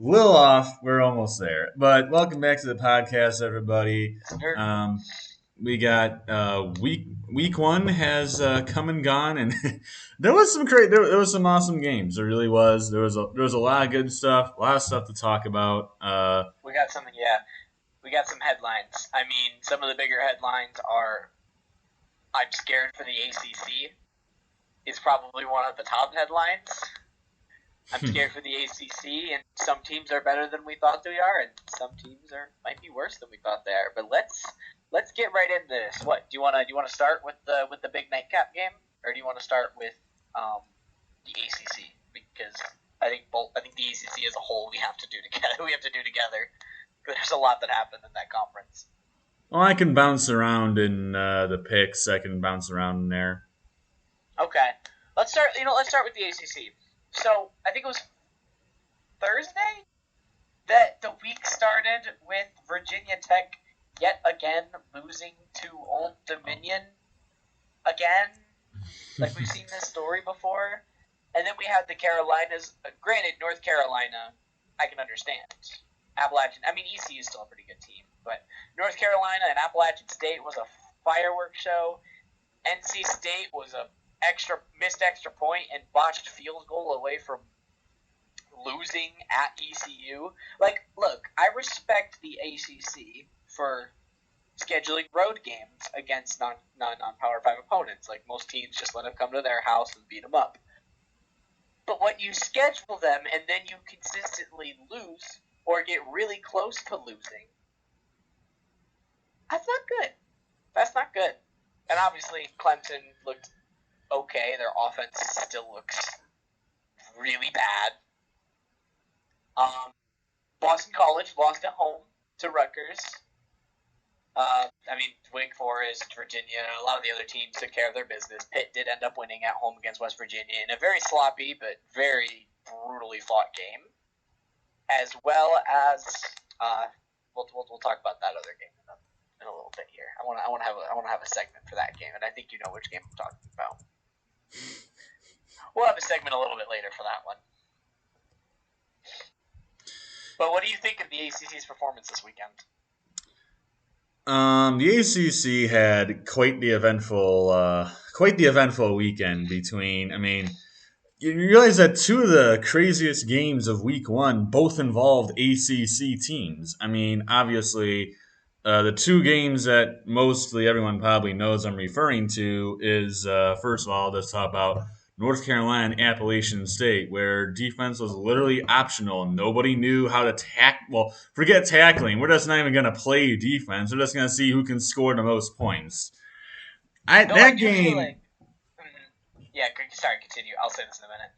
little off. We're almost there. But welcome back to the podcast, everybody. Sure. We got week one has come and gone, and there was some great there was some awesome games. There really was. There was a lot of good stuff, a lot of stuff to talk about. We got some, yeah. We got some headlines. I mean, some of the bigger headlines are I'm scared for the ACC is probably one of the top headlines. I'm scared for the ACC, and some teams are better than we thought they are, and some teams might be worse than we thought they are. But let's get right into this. What do you want to start with the big nightcap game, or do you want to start with the ACC? Because I think the ACC as a whole we have to do together. There's a lot that happened in that conference. Well, I can bounce around in the picks. I can bounce around in there. Okay, let's start. Let's start with the ACC. So I think it was Thursday that the week started with Virginia Tech yet again losing to Old Dominion again. Like we've seen this story before. And then we had the Carolinas. Granted, North Carolina, I can understand. Appalachian, ECU is still a pretty good team. But North Carolina and Appalachian State was a fireworks show. NC State was a missed extra point and botched field goal away from losing at ECU. Like, look, I respect the ACC for scheduling road games against non-Power 5 opponents. Like, most teams just let them come to their house and beat them up. But when you schedule them and then you consistently lose or get really close to losing, that's not good. That's not good. And obviously, Clemson looked okay. Their offense still looks really bad. Boston College lost at home to Rutgers. Wake Forest, Virginia, a lot of the other teams took care of their business. Pitt did end up winning at home against West Virginia in a very sloppy but very brutally fought game. As well as, we'll talk about that other game in a little bit here. I want to have a segment for that game, and I think you know which game I'm talking about. We'll have a segment a little bit later for that one. But what do you think of the ACC's performance this weekend? The ACC had quite the eventful weekend. You realize that two of the craziest games of Week One both involved ACC teams. Obviously, the two games that mostly everyone probably knows I'm referring to is first of all, let's talk about North Carolina and Appalachian State, where defense was literally optional. Nobody knew how to tackle. Well, forget tackling. We're just not even going to play defense. We're just going to see who can score the most points. Sorry, continue. I'll say this in a minute.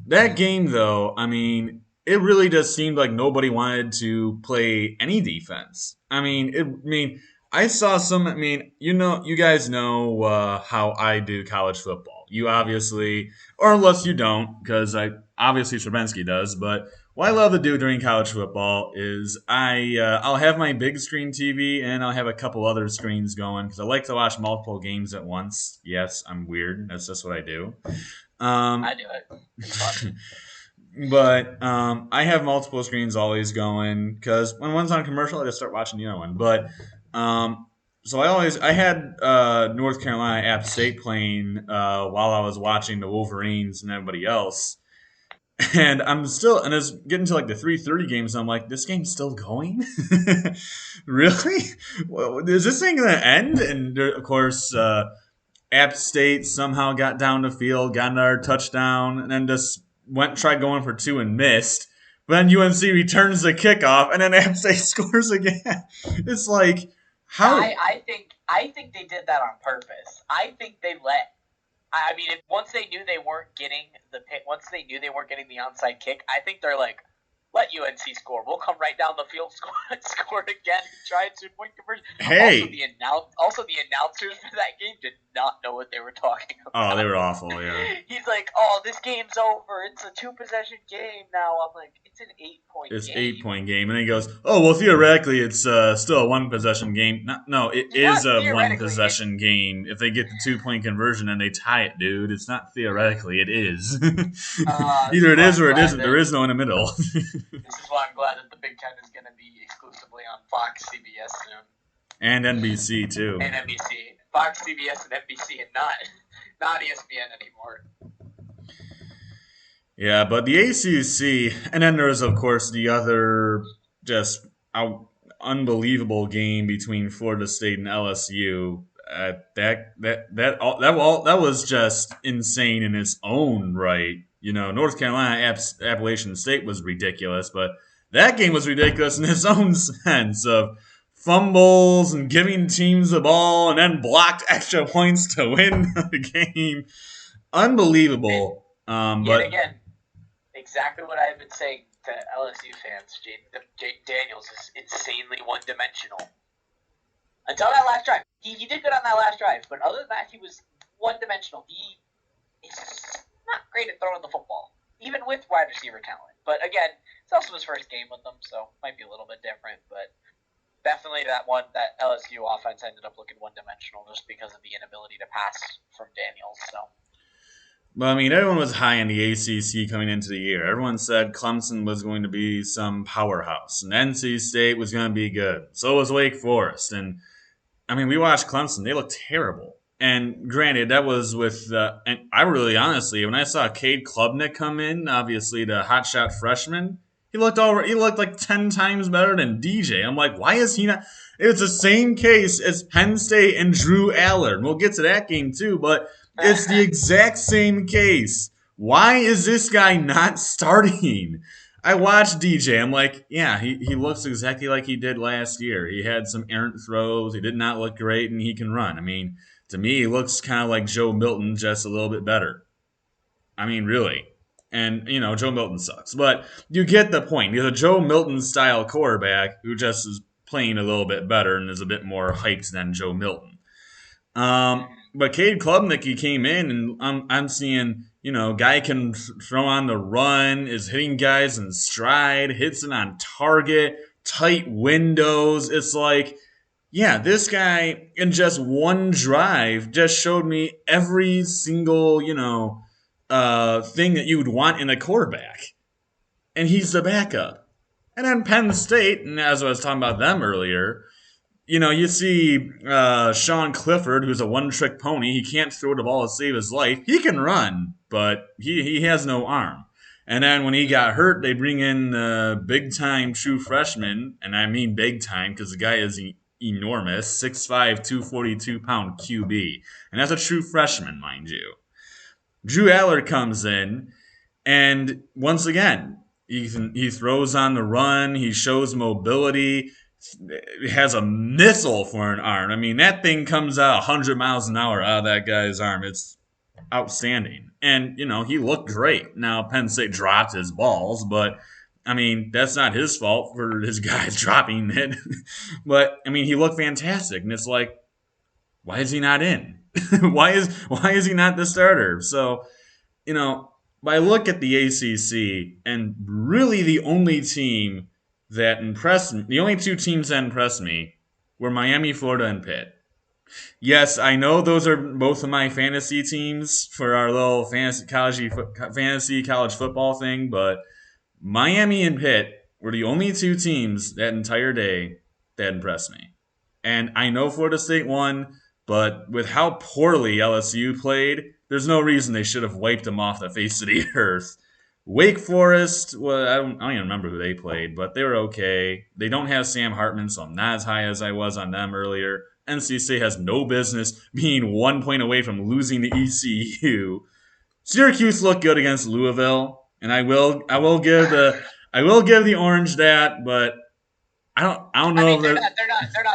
That game, though, it really just seemed like nobody wanted to play any defense. I saw some. You guys know how I do college football. You obviously, or unless you don't, because obviously Stravinsky does. But what I love to do during college football is I'll have my big screen TV and I'll have a couple other screens going because I like to watch multiple games at once. Yes, I'm weird. That's just what I do. I do it. It's fun. But I have multiple screens always going because when one's on commercial, I just start watching the other one. But so I had North Carolina App State playing while I was watching the Wolverines and everybody else, and it's getting to like the 3:30 games. And I'm like, this game's still going, really? Well, is this thing gonna end? And of course, App State somehow got down the field, got another touchdown, and then just tried going for two and missed. But then UNC returns the kickoff, and then App State scores again. It's like, how? I think they did that on purpose. I think they let. Once they knew they weren't getting the pick, once they knew they weren't getting the onside kick, I think they're like, let UNC score. We'll come right down the field, score it again, and try a 2-point conversion. Hey. Also, the announcers for that game did not know what they were talking about. Oh, they were awful, yeah. He's like, oh, this game's over. It's a 2-possession game now. I'm like, it's an 8-point game. It's 8-point game. And then he goes, oh, well, theoretically, it's still a 1-possession game. No, it is a 1-possession game. If they get the 2-point conversion and they tie it, dude, it's not theoretically. It is. Either it is or it isn't. There is no in the middle. This is why I'm glad that the Big Ten is going to be exclusively on Fox, CBS soon, And NBC too. and NBC. Fox, CBS, and NBC, and not ESPN anymore. Yeah, but the ACC, and then there's of course the other just unbelievable game between Florida State and LSU. That was just insane in its own right. North Carolina Appalachian State was ridiculous, but that game was ridiculous in its own sense of fumbles and giving teams the ball and then blocked extra points to win the game. Unbelievable. Yet But again, exactly what I've been saying to LSU fans. Jake Daniels is insanely one-dimensional. Until that last drive. He did good on that last drive, but other than that, he was one-dimensional. He is not great at throwing the football, even with wide receiver talent. But again, it's also his first game with them, so it might be a little bit different. But definitely that LSU offense ended up looking one-dimensional just because of the inability to pass from Daniels. So. Well, I mean, everyone was high on the ACC coming into the year. Everyone said Clemson was going to be some powerhouse, and NC State was going to be good. So was Wake Forest. And, I mean, we watched Clemson. They looked terrible. And granted, that was with, and I really honestly, when I saw Cade Klubnik come in, obviously the hotshot freshman, he looked like 10 times better than DJ. I'm like, why is he not? It was the same case as Penn State and Drew Aller. We'll get to that game too, but it's the exact same case. Why is this guy not starting? I watched DJ. I'm like, yeah, he looks exactly like he did last year. He had some errant throws. He did not look great, and he can run. I mean, to me, he looks kind of like Joe Milton, just a little bit better. I mean, really. And, Joe Milton sucks. But you get the point. He's a Joe Milton style quarterback who just is playing a little bit better and is a bit more hyped than Joe Milton. But Cade Klubnik, he came in, and I'm seeing, guy can throw on the run, is hitting guys in stride, hits it on target, tight windows. It's like, yeah, this guy in just one drive just showed me every single, thing that you would want in a quarterback. And he's the backup. And then Penn State, and as I was talking about them earlier, you see Sean Clifford, who's a one-trick pony. He can't throw the ball to save his life. He can run, but he has no arm. And then when he got hurt, they bring in the big-time true freshman, and I mean big-time because the guy is enormous, 6'5", 242-pound QB. And that's a true freshman, mind you. Drew Aller comes in, and once again, he throws on the run. He shows mobility. He has a missile for an arm. I mean, that thing comes out 100 miles an hour out of that guy's arm. It's outstanding. And, he looked great. Now, Penn State dropped his balls, but, I mean, that's not his fault for his guys dropping it. But, I mean, he looked fantastic. And it's like, why is he not in? why is he not the starter? So, I look at the ACC, and really the only team that impressed me, the only two teams that impressed me were Miami, Florida, and Pitt. Yes, I know those are both of my fantasy teams for our little fantasy college football thing, but Miami and Pitt were the only two teams that entire day that impressed me. And I know Florida State won, but with how poorly LSU played, there's no reason they should have wiped them off the face of the earth. Wake Forest, well, I don't even remember who they played, but they were okay. They don't have Sam Hartman, so I'm not as high as I was on them earlier. NC State has no business being 1 point away from losing to ECU. Syracuse looked good against Louisville, and I will give the Orange that, but I don't know. I mean, they're not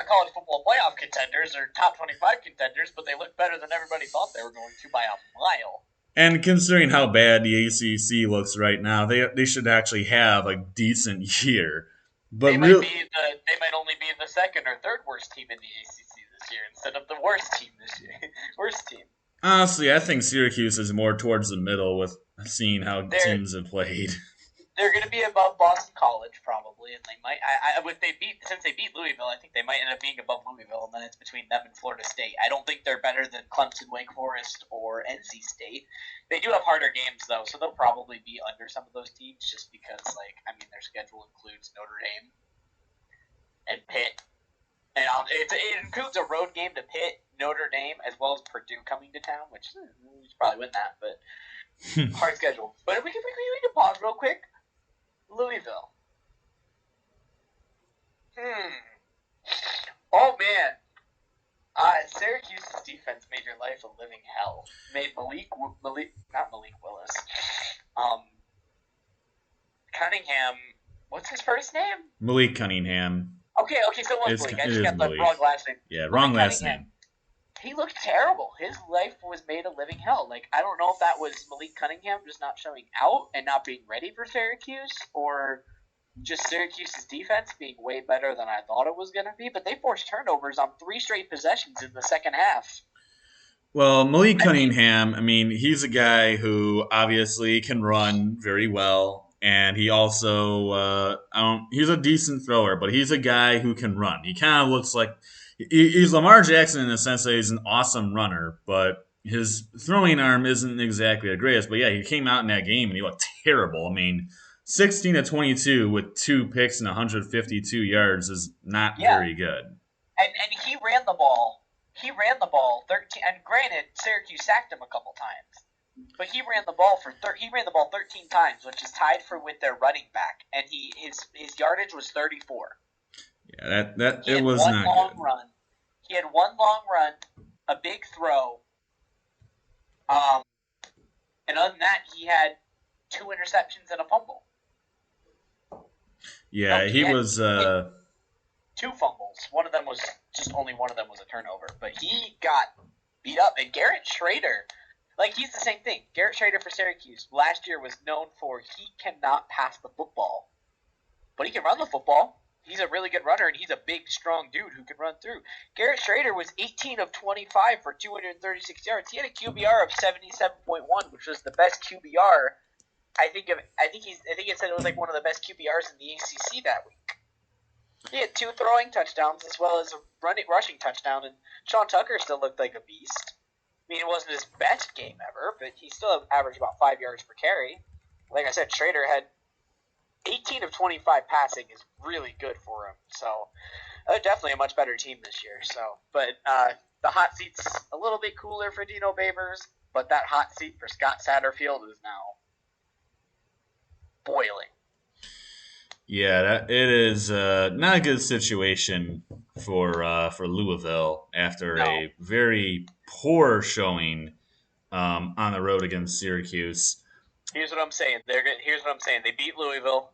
college football playoff contenders or top 25 contenders, but they look better than everybody thought they were going to by a mile. And considering how bad the ACC looks right now, they should actually have a decent year. But they might only be the second or third worst team in the ACC this year instead of the worst team this year. Worst team. Honestly, I think Syracuse is more towards the middle with seeing how teams have played. They're going to be above Boston College probably, and they might. Since they beat Louisville, I think they might end up being above Louisville, and then it's between them and Florida State. I don't think they're better than Clemson, Wake Forest, or NC State. They do have harder games though, so they'll probably be under some of those teams just because, their schedule includes Notre Dame and Pitt, and it includes a road game to Pitt, Notre Dame, as well as Purdue coming to town, which we should probably win that, but hard schedule. But we can pause real quick. Louisville. Oh man. Syracuse's defense made your life a living hell. Made not Malik Willis. Cunningham. What's his first name? Malik Cunningham. Okay, so it was Malik. I just got the Malik. wrong last name. Yeah, wrong last name. He looked terrible. His life was made a living hell. I don't know if that was Malik Cunningham just not showing out and not being ready for Syracuse, or just Syracuse's defense being way better than I thought it was going to be. But they forced turnovers on 3 straight possessions in the second half. Well, Malik Cunningham, he's a guy who obviously can run very well. And he also, he's a decent thrower, but he's a guy who can run. He kind of looks like he's Lamar Jackson in the sense that he's an awesome runner, but his throwing arm isn't exactly the greatest. But yeah, he came out in that game and he looked terrible. 16 to 22 with 2 picks and 152 yards is not very good. And he ran the ball. He ran the ball 13. And granted, Syracuse sacked him a couple times. But he ran the ball 13 times, which is tied with their running back, and his yardage was 34. Yeah, it was not good. He had one long run, a big throw, and other than that, he had 2 interceptions and a fumble. Yeah, he was 2 fumbles. One of them was a turnover, but he got beat up. And Garrett Schrader. He's the same thing. Garrett Schrader for Syracuse last year was known for he cannot pass the football, but he can run the football. He's a really good runner, and he's a big, strong dude who can run through. Garrett Schrader was 18 of 25 for 236 yards. He had a QBR of 77.1, which was the best QBR. I think it said it was one of the best QBRs in the ACC that week. He had 2 throwing touchdowns as well as a rushing touchdown, and Sean Tucker still looked like a beast. It wasn't his best game ever, but he still averaged about 5 yards per carry. Like I said, Schrader had 18 of 25 passing is really good for him. So, definitely a much better team this year. But the hot seat's a little bit cooler for Dino Babers, but that hot seat for Scott Satterfield is now boiling. Yeah, it is not a good situation for Louisville after a very poor showing on the road against Syracuse. Here's what I'm saying. They beat Louisville.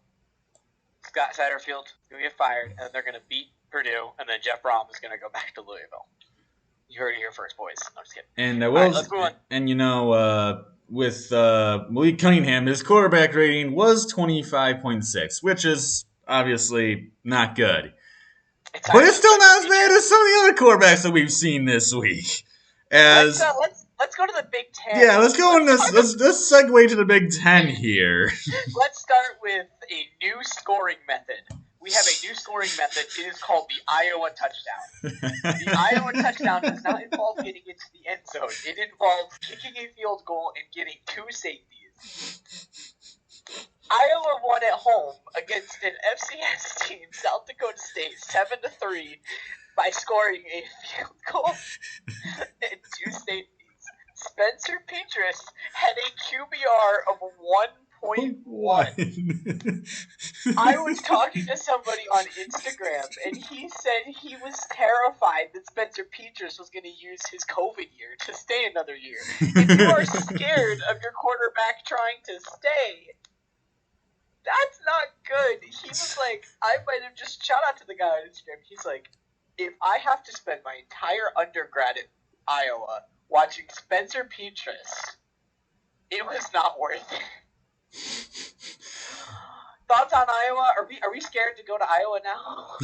Scott Satterfield going to get fired, and they're going to beat Purdue, and then Jeff Brom is going to go back to Louisville. You heard it here first, boys. I'm just kidding. And let's move on. And with Malik Cunningham, his quarterback rating was 25.6, which is obviously not good. But it's still not as bad as some of the other quarterbacks that we've seen this week. Let's go to the Big Ten. Yeah, let's go in this. Let's segue to the Big Ten here. Let's start with a new scoring method. We have a new scoring method. It is called the Iowa touchdown. The Iowa touchdown does not involve getting into the end zone. It involves kicking a field goal and getting 2 safeties. Iowa won at home against an FCS team, South Dakota State, 7-3, by scoring a field goal and 2 safeties. Spencer Petras had a QBR of 1.1. I was talking to somebody on Instagram, and he said he was terrified that Spencer Petras was going to use his COVID year to stay another year. If you are scared of your quarterback trying to stay, that's not good. He was like, I might have just shout out to the guy on Instagram. He's like, if I have to spend my entire undergrad at Iowa watching Spencer Petras, it was not worth it. Thoughts on Iowa? Are we scared to go to Iowa now?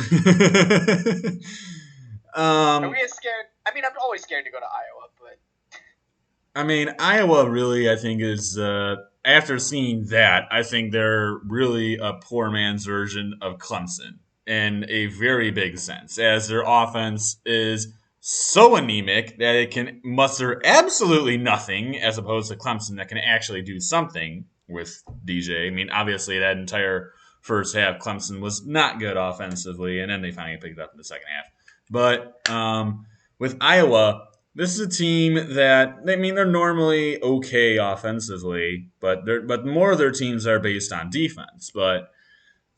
Are we scared? I'm always scared to go to Iowa, but Iowa really, I think, is after seeing that, I think they're really a poor man's version of Clemson in a very big sense, as their offense is so anemic that it can muster absolutely nothing, as opposed to Clemson that can actually do something with DJ. I mean, obviously, that entire first half, Clemson was not good offensively, and then they finally picked it up in the second half. But with Iowa, this is a team that I mean they're normally okay offensively, but more of their teams are based on defense. But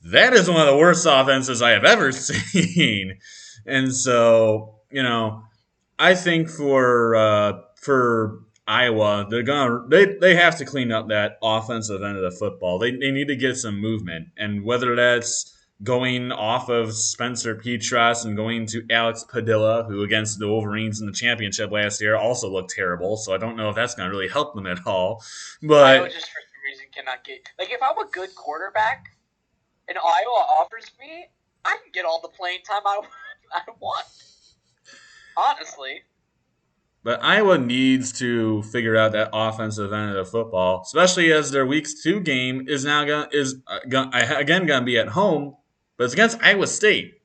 that is one of the worst offenses I have ever seen, and so I think for Iowa, they have to clean up that offensive end of the football. They need to get some movement, and whether that's going off of Spencer Petras and going to Alex Padilla, who against the Wolverines in the championship last year also looked terrible. So I don't know if that's going to really help them at all. Iowa But just for some reason cannot get like if I'm a good quarterback and Iowa offers me, I can get all the playing time I want. Honestly. But Iowa needs to figure out that offensive end of the football, especially as their Week 2 game is now again going to be at home, but it's against Iowa State.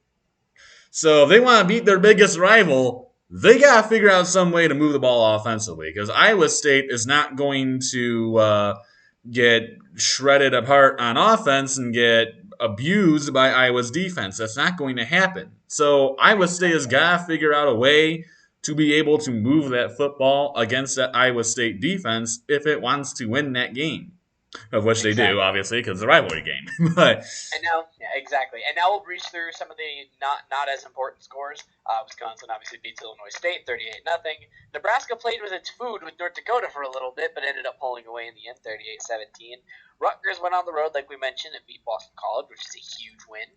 So if they want to beat their biggest rival, they got to figure out some way to move the ball offensively because Iowa State is not going to get shredded apart on offense and get abused by Iowa's defense. That's not going to happen. So Iowa State has got to figure out a way to be able to move that football against that Iowa State defense if it wants to win that game, of which they do, Exactly. obviously, because it's a rivalry game. But And now, yeah, exactly. And now we'll breeze through some of the not as important scores. Wisconsin obviously beats Illinois State 38-0. Nebraska played with its food with North Dakota for a little bit, but ended up pulling away in the end 38-17. Rutgers went on the road, like we mentioned, and beat Boston College, which is a huge win.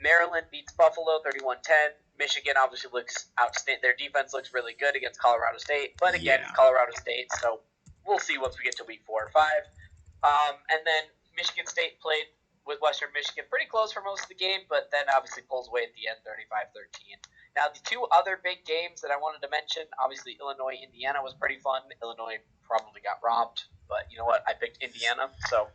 Maryland beats Buffalo 31-10. Michigan obviously looks outstanding. Their defense looks really good against Colorado State, but again, it's Colorado State, so we'll see once we get to week 4 and 5. And then Michigan State played with Western Michigan pretty close for most of the game, but then obviously pulls away at the end 35-13. Now, the two other big games that I wanted to mention, obviously Illinois, Indiana was pretty fun. Illinois probably got robbed, but you know what? I picked Indiana, so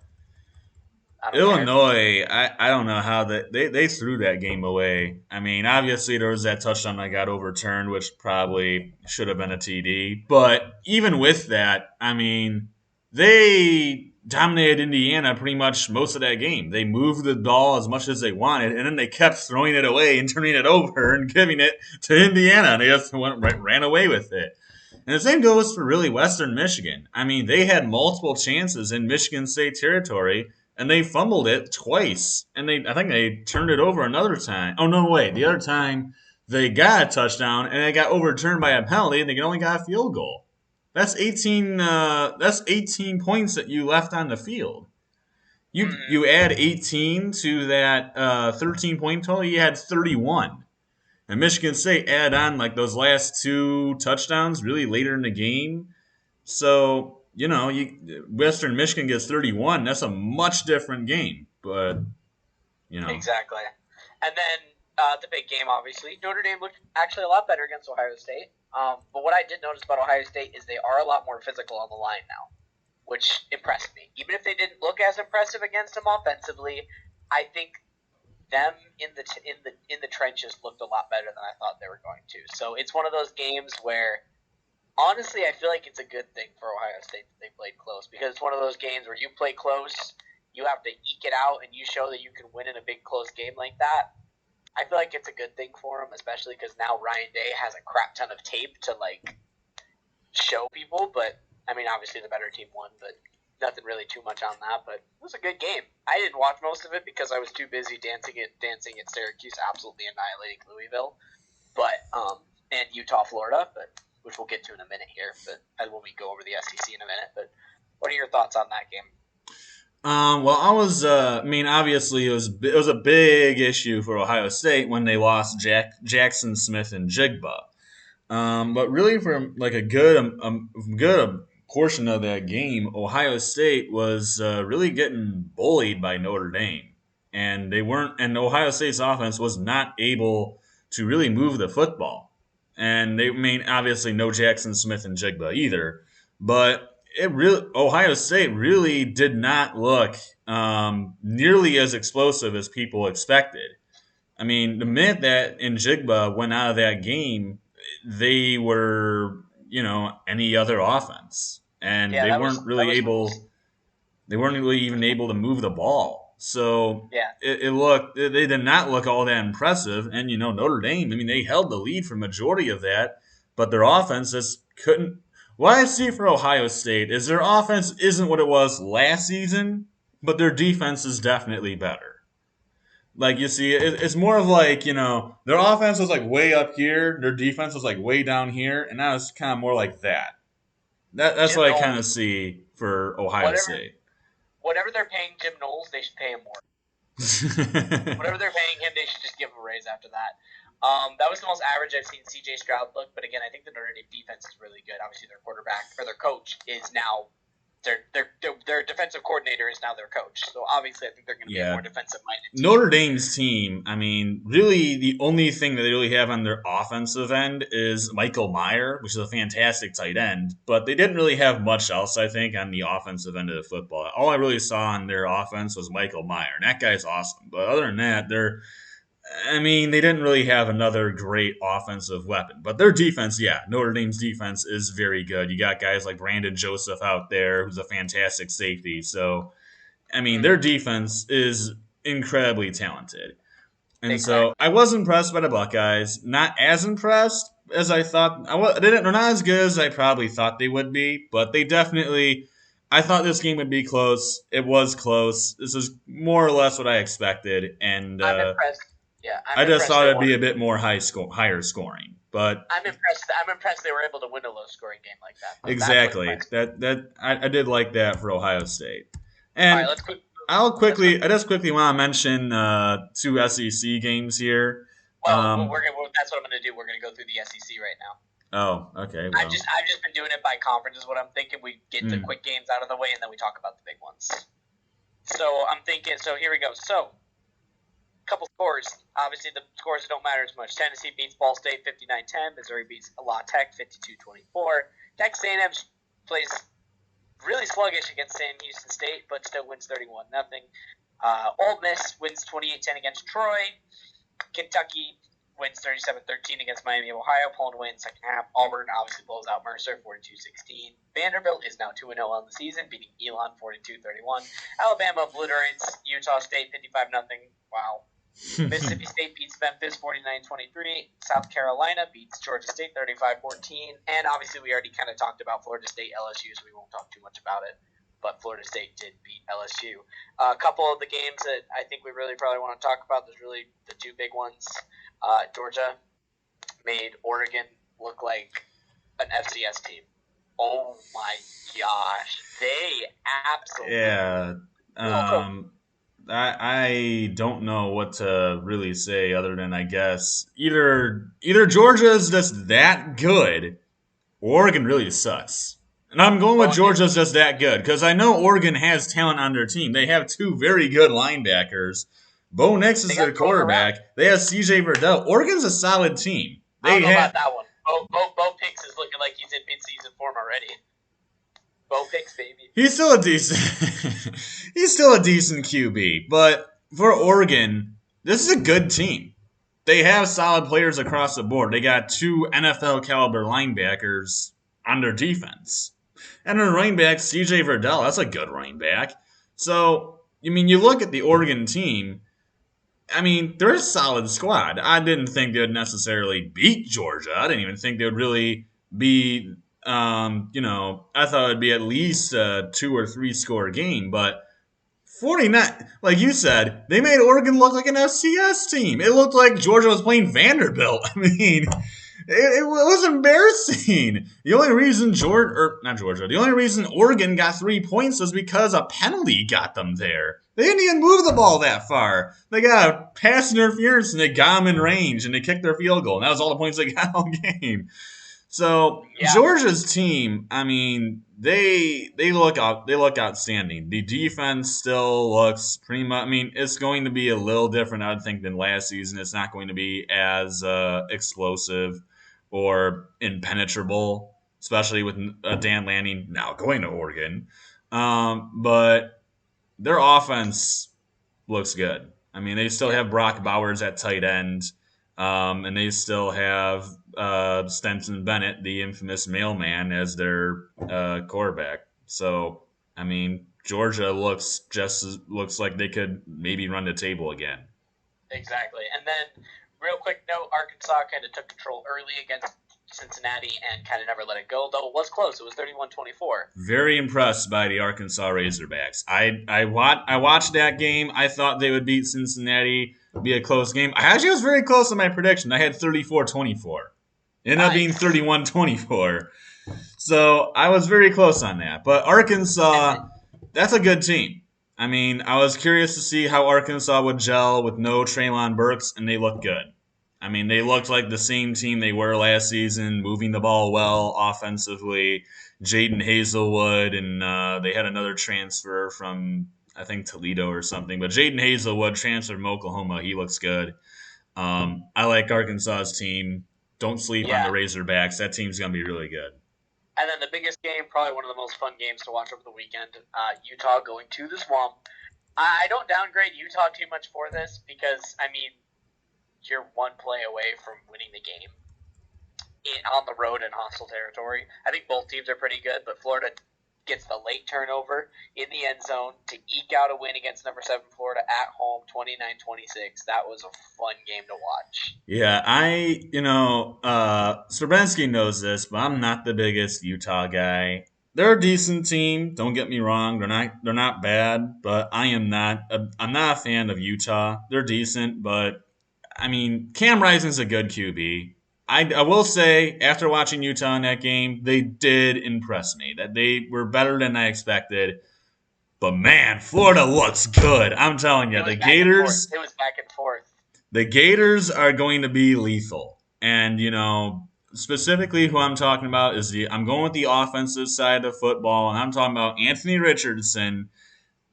I don't care. Illinois, I don't know how they threw that game away. I mean, obviously there was that touchdown that got overturned, which probably should have been a TD. But even with that, I mean, they dominated Indiana pretty much most of that game. They moved the ball as much as they wanted, and then they kept throwing it away and turning it over and giving it to Indiana, and they just ran away with it. And the same goes for really Western Michigan. I mean, they had multiple chances in Michigan State territory, and they fumbled it twice. And I think they turned it over another time. Oh no, wait, the other time they got a touchdown and it got overturned by a penalty, and they only got a field goal. That's 18. That's 18 points that you left on the field. You add 18 to that 13-point total, you had 31. And Michigan State add on like those last two touchdowns really later in the game. So, Western Michigan gets 31. That's a much different game. But, Exactly. And then the big game, obviously. Notre Dame looked actually a lot better against Ohio State. But what I did notice about Ohio State is they are a lot more physical on the line now, which impressed me. Even if they didn't look as impressive against them offensively, I think them in the trenches looked a lot better than I thought they were going to. So it's one of those games where, honestly, I feel like it's a good thing for Ohio State that they played close, because it's one of those games where you play close, you have to eke it out, and you show that you can win in a big close game like that. I feel like it's a good thing for them, especially because now Ryan Day has a crap ton of tape to show people. But I mean, obviously the better team won, but nothing really too much on that. But it was a good game. I didn't watch most of it because I was too busy dancing at Syracuse, absolutely annihilating Louisville, and Utah, Florida, but which we'll get to in a minute here. But when we go over the SEC in a minute. But what are your thoughts on that game? Well, I mean, obviously it was a big issue for Ohio State when they lost Jackson Smith and Jigba. But really, for like a good portion of that game, Ohio State was really getting bullied by Notre Dame, and they weren't. And Ohio State's offense was not able to really move the football. And I mean, obviously, no Jackson Smith and Jigba either. But it really Ohio State really did not look nearly as explosive as people expected. I mean, the minute that Njigba went out of that game, they were, any other offense, and Yeah, that was when we'll. they weren't really even able to move the ball. So Yeah, they did not look all that impressive. And Notre Dame, I mean, they held the lead for majority of that, but their offense just couldn't. What I see for Ohio State is their offense isn't what it was last season, but their defense is definitely better. Like you see, it's more of like their offense was like way up here, their defense was like way down here, and now it's kind of more like that. That's Jim what I kind of Knowles. see for Ohio Whatever State. whatever they're paying Jim Knowles, they should pay him more. Whatever they're paying him, they should just give him a raise after that. That was the most average I've seen C.J. Stroud look. But again, I think the Notre Dame defense is really good. Obviously, their quarterback or their coach is now their defensive coordinator is now their coach. So obviously, I think they're going to be a Yeah, more defensive minded team. Notre Dame's team, I mean, really the only thing that they really have on their offensive end is Michael Meyer, which is a fantastic tight end, but they didn't really have much else, I think, on the offensive end of the football. All I really saw on their offense was Michael Meyer, and that guy's awesome. But other than that, I mean, they didn't really have another great offensive weapon. But their defense, yeah, Notre Dame's defense is very good. You got guys like Brandon Joseph out there, who's a fantastic safety. So, I mean, their Mm-hmm. defense is incredibly talented. And so Exactly. I was impressed by the Buckeyes. Not as impressed as I thought. They're not as good as I probably thought they would be, but they definitely. I thought this game would be close. It was close. This is more or less what I expected, and I'm impressed. Yeah, I'm I just impressed thought they it'd won. be a bit more higher scoring. But I'm impressed. I'm impressed they were able to win a low scoring game like that. Though. That's what exactly impressed me. I did like that for Ohio State, All right, and let's quick. Let's I just quickly want to mention two SEC games here. Well, Um, that's what I'm going to do. We're going to go through the SEC right now. oh, okay, well, I've just been doing it by conference. Is what I'm thinking. We get the mm, quick games out of the way, and then we talk about the big ones. So I'm thinking. So here we go. So couple scores. Obviously, the scores don't matter as much. Tennessee beats Ball State 59-10. Missouri beats La Tech 52-24. Texas A&M plays really sluggish against Sam Houston State, but still wins 31-0. Ole Miss wins 28-10 against Troy. Kentucky wins 37-13 against Miami of Ohio, pulling away in the second half. Auburn obviously blows out Mercer 42-16. Vanderbilt is now 2-0 on the season, beating Elon 42-31. Alabama obliterates Utah State 55-0. Wow. Mississippi State beats Memphis 49-23. South Carolina beats Georgia State 35-14. And obviously, we already kind of talked about Florida State LSU, so we won't talk too much about it. But Florida State did beat LSU. A couple of the games that I think we really probably want to talk about, there's really the two big ones. Georgia made Oregon look like an FCS team. Oh my gosh. They absolutely. yeah. Um, I don't know what to really say other than I guess either Georgia is just that good, or Oregon really sucks. And I'm going with Well, Georgia's just that good because I know Oregon has talent on their team. They have two very good linebackers. Bo Nix they is got their thrown around. quarterback. They have C.J. Verdell. Oregon's a solid team. I don't They know have about that one. Bo Pix is looking like he's in mid-season form already. Bo Pix, baby. he's still a decent he's still a decent QB, but for Oregon, this is a good team. They have solid players across the board. They got two NFL caliber linebackers on their defense. And their running back, CJ Verdell, that's a good running back. So, I mean, you look at the Oregon team, I mean, they're a solid squad. I didn't think they would necessarily beat Georgia. I didn't even think they would really be, I thought it would be at least a 2 or 3 score game. But 49, like you said, they made Oregon look like an FCS team. It looked like Georgia was playing Vanderbilt. I mean, it was embarrassing. The only reason the only reason Oregon got 3 points was because a penalty got them there. They didn't even move the ball that far. They got a pass interference and they got them in range and they kicked their field goal. And that was all the points they got all game. So Yeah. Georgia's team, I mean, they look outstanding. The defense still looks pretty much. I mean, it's going to be a little different, I think, than last season. It's not going to be as explosive or impenetrable. especially with Dan Lanning now going to Oregon. But their offense looks good. I mean, they still Yeah, have Brock Bowers at tight end, and they still have Stenson Bennett, the infamous mailman, as their quarterback. So, I mean, Georgia looks like they could maybe run the table again. exactly. And then, real quick note, Arkansas kind of took control early against Cincinnati and kind of never let it go, though it was close. It was 31-24. Very impressed by the Arkansas Razorbacks. I watched that game. I thought they would beat Cincinnati, be a close game. I actually was very close to my prediction. I had 34-24. It ended up being Nice. 31-24. So I was very close on that. But Arkansas, that's a good team. I mean, I was curious to see how Arkansas would gel with no Traylon Burks, and they look good. I mean, they looked like the same team they were last season, moving the ball well offensively. Jaden Hazelwood, and they had another transfer from, I think, Toledo or something. But Jaden Hazelwood transferred from Oklahoma. He looks good. I like Arkansas's team. Don't sleep on the Yeah. Razorbacks. That team's going to be really good. And then the biggest game, probably one of the most fun games to watch over the weekend, Utah going to the Swamp. I don't downgrade Utah too much for this because, I mean, you're one play away from winning the game on the road in hostile territory. I think both teams are pretty good, but Florida gets the late turnover in the end zone to eke out a win against number 7 Florida at home, 29-26. That was a fun game to watch. Yeah, Stravinsky knows this, but I'm not the biggest Utah guy. They're a decent team. Don't get me wrong. They're not bad, but I'm not a fan of Utah. They're decent, but I mean, Cam Rising's a good QB. I will say, after watching Utah in that game, they did impress me. That they were better than I expected. But man, Florida looks good. I'm telling you, It was back and forth. It was back and forth. The Gators are going to be lethal. And, specifically who I'm talking about I'm going with the offensive side of football, and I'm talking about Anthony Richardson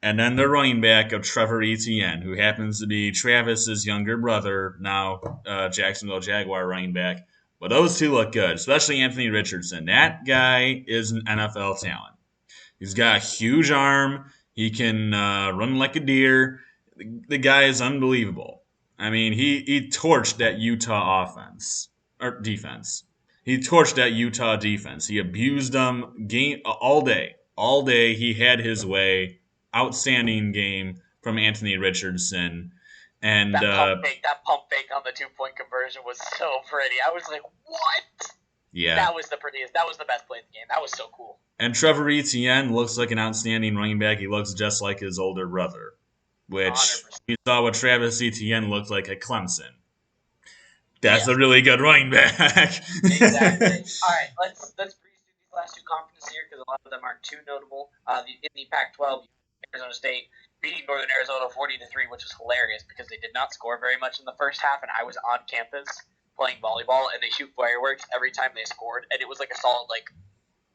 and then the running back of Trevor Etienne, who happens to be Travis's younger brother, now Jacksonville Jaguar running back. But those two look good, especially Anthony Richardson. That guy is an NFL talent. He's got a huge arm. He can run like a deer. The guy is unbelievable. I mean, he torched that Utah offense or defense. He torched that Utah defense. He abused them game all day. All day he had his way. Outstanding game from Anthony Richardson. And that pump fake on the 2-point conversion was so pretty. I was like, what? Yeah. That was the prettiest. That was the best play in the game. That was so cool. And Trevor Etienne looks like an outstanding running back. He looks just like his older brother, which 100%. you saw what Travis Etienne looked like at Clemson. That's a really good running back. Exactly. All right, let's breeze through these last two conferences here because a lot of them aren't too notable. In the Pac-12, Arizona State beating Northern Arizona 40-3, which was hilarious because they did not score very much in the first half, and I was on campus playing volleyball, and they shoot fireworks every time they scored, and it was like a solid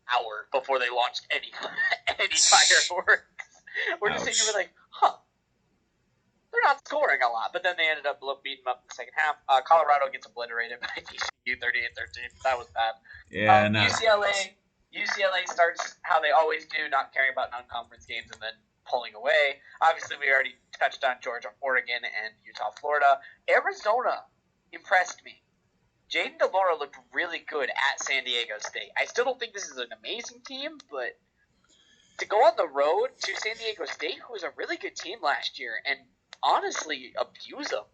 hour before they launched any fireworks. We're just sitting here like, they're not scoring a lot, but then they ended up beating them up in the second half. Colorado gets obliterated by TCU 38-13. That was bad. Yeah, UCLA starts how they always do, not caring about non-conference games and then pulling away. Obviously, we already touched on Georgia, Oregon, and Utah, Florida. Arizona impressed me. Jaden DeLora looked really good at San Diego State. I still don't think this is an amazing team, but to go on the road to San Diego State, who was a really good team last year, and honestly abuse them.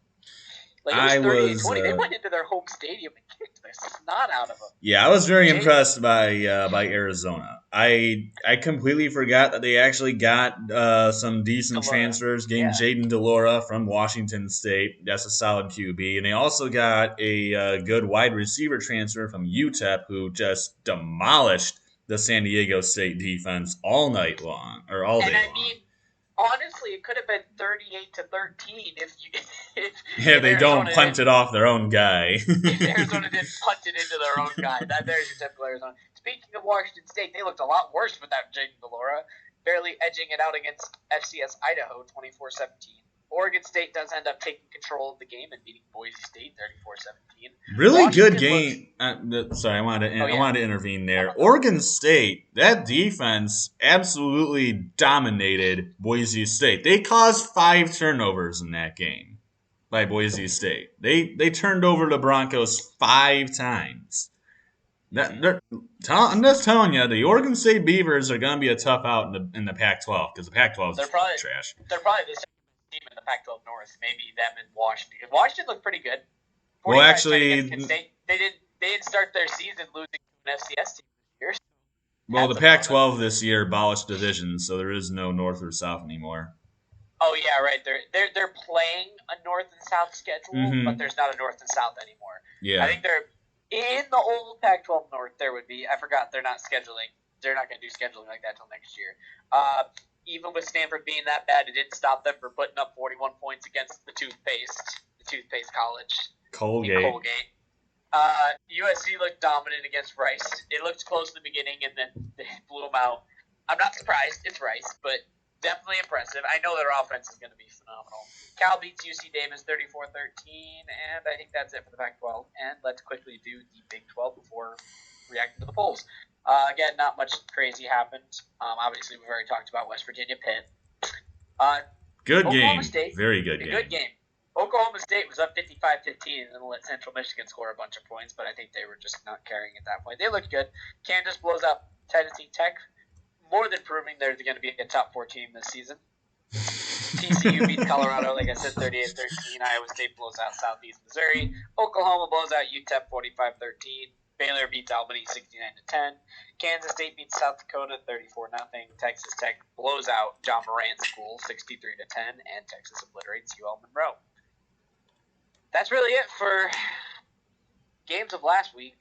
It was 38-20. They went into their home stadium and kicked the snot out of them. Yeah, I was very impressed by Arizona. I completely forgot that they actually got some decent transfers. Getting Jaden DeLora from Washington State. That's a solid QB. And they also got a good wide receiver transfer from UTEP who just demolished the San Diego State defense all night long, or all day long. Honestly, it could have been 38-13 if they don't punt it off their own guy. If Arizona didn't punt it into their own guy. There's your typical Arizona. Speaking of Washington State, they looked a lot worse without Jaden DeLora, barely edging it out against FCS Idaho 24-17. Oregon State does end up taking control of the game and beating Boise State 34-17. Really good Washington looks. game. Sorry, Oh I yeah. wanted to intervene No, there. no, go. Oregon State, that defense absolutely dominated Boise State. They caused 5 turnovers in that game by Boise State. They turned over the Broncos 5 times. I'm just telling you, the Oregon State Beavers are going to be a tough out in the Pac-12 because the Pac-12 They're is probably trash. they're probably the second team in the Pac-12 North. Maybe them and Washington. Because Washington looked pretty good. Well, 45-10 against actually, Kent State. They didn't start their season losing to an FCS team this year. So the hats up on them. Pac-12 this year abolished divisions, so there is no North or South anymore. Oh yeah, right. They're playing a North and South schedule, but there's not a North and South anymore. Yeah. I think they're in the old Pac-12 North. There would be. I forgot they're not scheduling. They're not going to do scheduling like that till next year. Even with Stanford being that bad, it didn't stop them from putting up 41 points against the toothpaste college in Colgate. USC looked dominant against Rice. It looked close in the beginning, and then they blew them out. I'm not surprised. It's Rice, but definitely impressive. I know their offense is going to be phenomenal. Cal beats UC Davis 34-13, and I think that's it for the Pac-12. And let's quickly do the Big 12 before reacting to the polls. Again, not much crazy happened. Obviously, we've already talked about West Virginia Pitt. Good Oklahoma game. State, Very good a game. good game. Oklahoma State was up 55-15 and then let Central Michigan score a bunch of points, but I think they were just not carrying at that point. They looked good. Kansas blows out Tennessee Tech, more than proving they're going to be a top 4 team this season. TCU beats Colorado, like I said, 38-13. Iowa State blows out Southeast Missouri. Oklahoma blows out UTEP 45-13. Baylor beats Albany 69-10. Kansas State beats South Dakota 34-0. Texas Tech blows out John Morant's school 63-10, and Texas obliterates UL Monroe. That's really it for games of last week.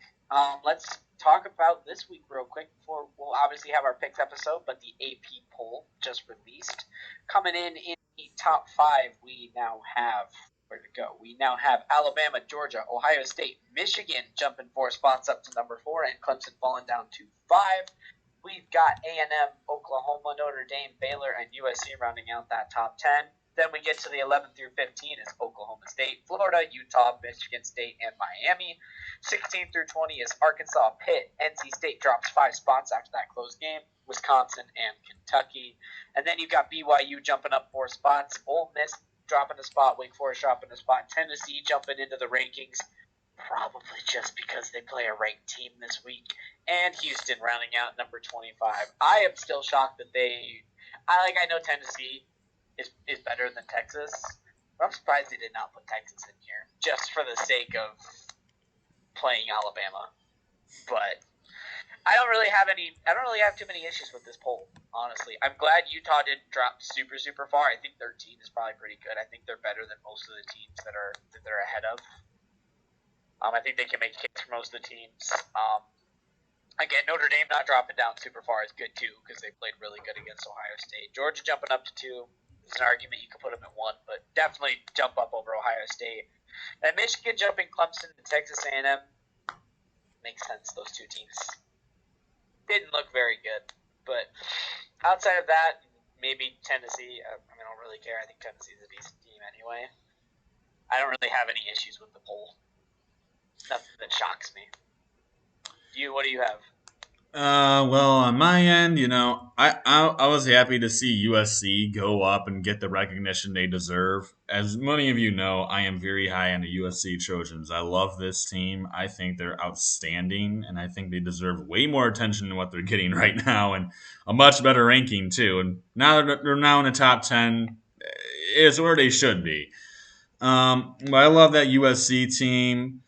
Let's talk about this week real quick before we'll obviously have our picks episode, but the AP poll just released. Coming in the top 5, we now have, where'd it go? We now have Alabama, Georgia, Ohio State, Michigan jumping 4 spots up to number 4, and Clemson falling down to 5. We've got A&M, Oklahoma, Notre Dame, Baylor, and USC rounding out that top 10. Then we get to the 11 through 15 is Oklahoma State, Florida, Utah, Michigan State, and Miami. 16 through 20 is Arkansas, Pitt, NC State drops 5 spots after that close game, Wisconsin, and Kentucky. And then you've got BYU jumping up 4 spots, Ole Miss dropping a spot, Wake Forest dropping a spot, Tennessee jumping into the rankings, probably just because they play a ranked team this week, and Houston rounding out number 25. I am still shocked that I know Tennessee is better than Texas, but I'm surprised they did not put Texas in here just for the sake of playing Alabama. But I don't really have too many issues with this poll, honestly. I'm glad Utah didn't drop super far. I think 13 is probably pretty good. I think they're better than most of the teams that they're ahead of. I think they can make hits for most of the teams. Again, Notre Dame not dropping down super far is good too because they played really good against Ohio State. Georgia jumping up to 2. It's an argument you could put them at 1, but definitely jump up over Ohio State. And Michigan jumping Clemson and Texas A&M makes sense. Those 2 teams didn't look very good, but outside of that, maybe Tennessee. I don't really care. I think Tennessee's a decent team anyway. I don't really have any issues with the poll. Nothing that shocks me. What do you have? Well, on my end, I was happy to see USC go up and get the recognition they deserve. As many of you know, I am very high on the USC Trojans. I love this team. I think they're outstanding, and I think they deserve way more attention than what they're getting right now, and a much better ranking too. And now that they're now in the top 10, is where they should be. But I love that USC team.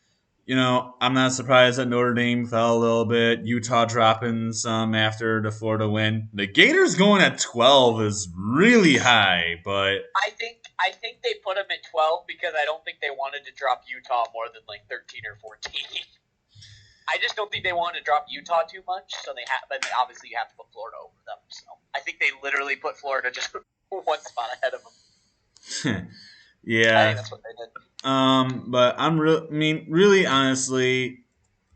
I'm not surprised that Notre Dame fell a little bit. Utah dropping some after the Florida win. The Gators going at 12 is really high, but I think they put them at 12 because I don't think they wanted to drop Utah more than like 13 or 14. I just don't think they wanted to drop Utah too much, so but obviously you have to put Florida over them. So I think they literally put Florida just 1 spot ahead of them. Yeah. I think that's what they did. But really honestly,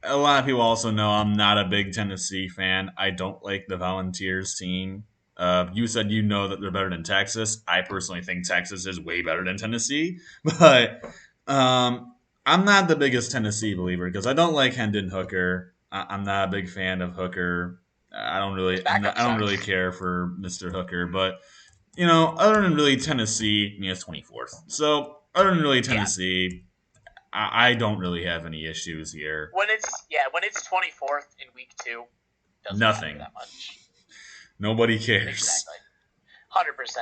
a lot of people also know I'm not a big Tennessee fan. I don't like the Volunteers team. You said you know that they're better than Texas. I personally think Texas is way better than Tennessee, but I'm not the biggest Tennessee believer because I don't like Hendon Hooker. I'm not a big fan of Hooker. His backup I don't really sucks. care for Mr. Hooker, but other than really Tennessee, it's 24th. So other than really Yeah, Tennessee, I don't really have any issues here. when it's 24th in week 2, doesn't matter Nothing. that much. Nobody cares. Exactly. 100%.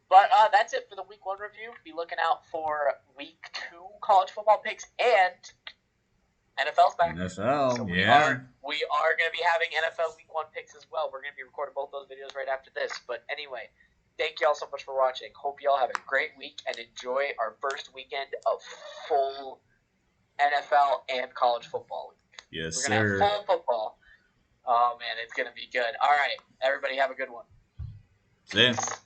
But that's it for the week 1 review. Be looking out for week 2 college football picks, and NFL's back. So NFL, we yeah. are going to be having NFL week 1 picks as well. We're going to be recording both those videos right after this. But anyway, thank you all so much for watching. Hope you all have a great week and enjoy our first weekend of full NFL and college football week. Yes, We're going to have sir. full football. Oh, man, it's going to be good. All right, everybody have a good one. See ya. Peace.